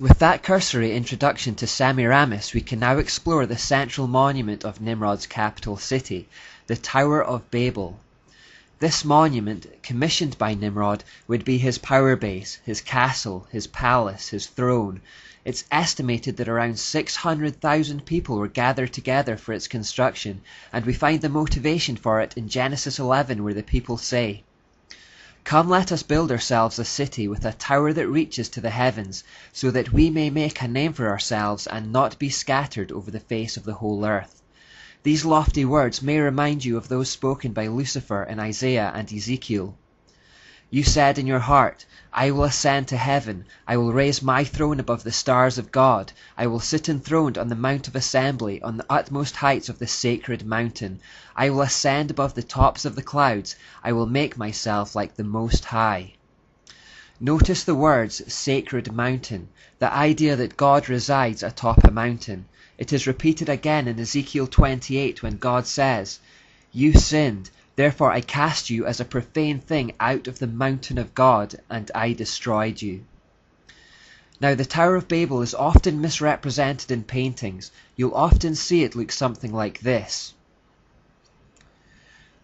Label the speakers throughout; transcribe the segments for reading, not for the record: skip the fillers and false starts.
Speaker 1: With that cursory introduction to Semiramis, we can now explore the central monument of Nimrod's capital city, the Tower of Babel. This monument, commissioned by Nimrod, would be his power base, his castle, his palace, his throne. It's estimated that around 600,000 people were gathered together for its construction, and we find the motivation for it in Genesis 11, where the people say, "Come, let us build ourselves a city with a tower that reaches to the heavens, so that we may make a name for ourselves and not be scattered over the face of the whole earth." These lofty words may remind you of those spoken by Lucifer in Isaiah and Ezekiel. "You said in your heart, I will ascend to heaven, I will raise my throne above the stars of God, I will sit enthroned on the mount of assembly, on the utmost heights of the sacred mountain. I will ascend above the tops of the clouds, I will make myself like the Most High." Notice the words sacred mountain, the idea that God resides atop a mountain. It is repeated again in Ezekiel 28 when God says, "You sinned, therefore I cast you as a profane thing out of the mountain of God, and I destroyed you." Now the Tower of Babel is often misrepresented in paintings. You'll often see it look something like this.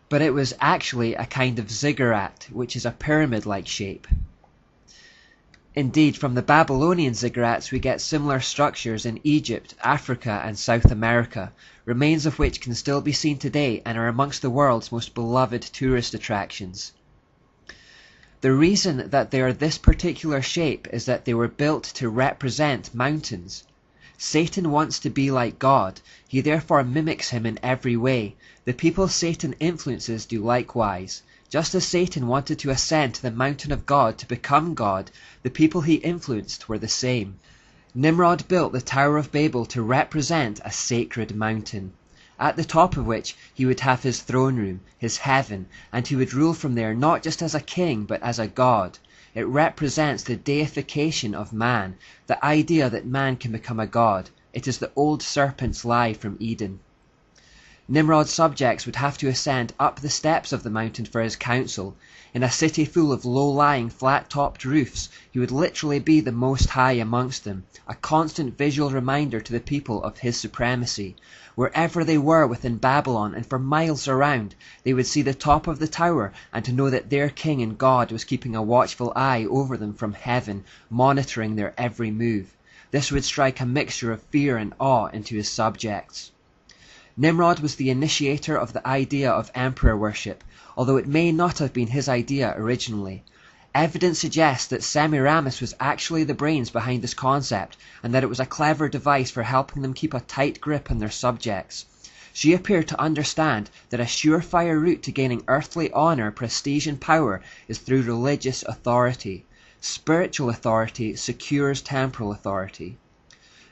Speaker 1: But it was actually a kind of ziggurat, which is a pyramid-like shape. Indeed, from the Babylonian ziggurats we get similar structures in Egypt, Africa and South America, remains of which can still be seen today and are amongst the world's most beloved tourist attractions. The reason that they are this particular shape is that they were built to represent mountains. Satan wants to be like God, he therefore mimics him in every way. The people Satan influences do likewise. Just as Satan wanted to ascend to the mountain of God to become God, the people he influenced were the same. Nimrod built the Tower of Babel to represent a sacred mountain, at the top of which he would have his throne room, his heaven, and he would rule from there not just as a king but as a god. It represents the deification of man, the idea that man can become a god. It is the old serpent's lie from Eden. Nimrod's subjects would have to ascend up the steps of the mountain for his council. In a city full of low-lying, flat-topped roofs, he would literally be the Most High amongst them, a constant visual reminder to the people of his supremacy. Wherever they were within Babylon and for miles around, they would see the top of the tower and to know that their king and God was keeping a watchful eye over them from heaven, monitoring their every move. This would strike a mixture of fear and awe into his subjects. Nimrod was the initiator of the idea of emperor worship, although it may not have been his idea originally. Evidence suggests that Semiramis was actually the brains behind this concept, and that it was a clever device for helping them keep a tight grip on their subjects. She appeared to understand that a surefire route to gaining earthly honor, prestige and power is through religious authority. Spiritual authority secures temporal authority.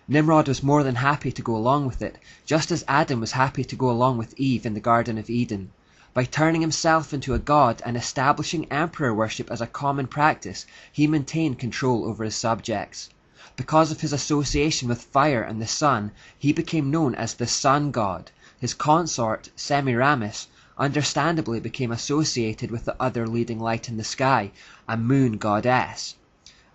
Speaker 1: Nimrod was more than happy to go along with it, just as Adam was happy to go along with Eve in the Garden of Eden. By turning himself into a god and establishing emperor worship as a common practice, he maintained control over his subjects. Because of his association with fire and the sun, he became known as the sun god. His consort, Semiramis, understandably became associated with the other leading light in the sky, a moon goddess.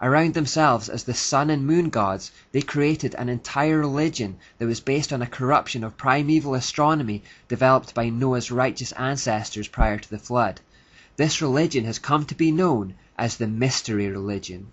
Speaker 1: Around themselves as the sun and moon gods, they created an entire religion that was based on a corruption of primeval astronomy developed by Noah's righteous ancestors prior to the flood. This religion has come to be known as the mystery religion.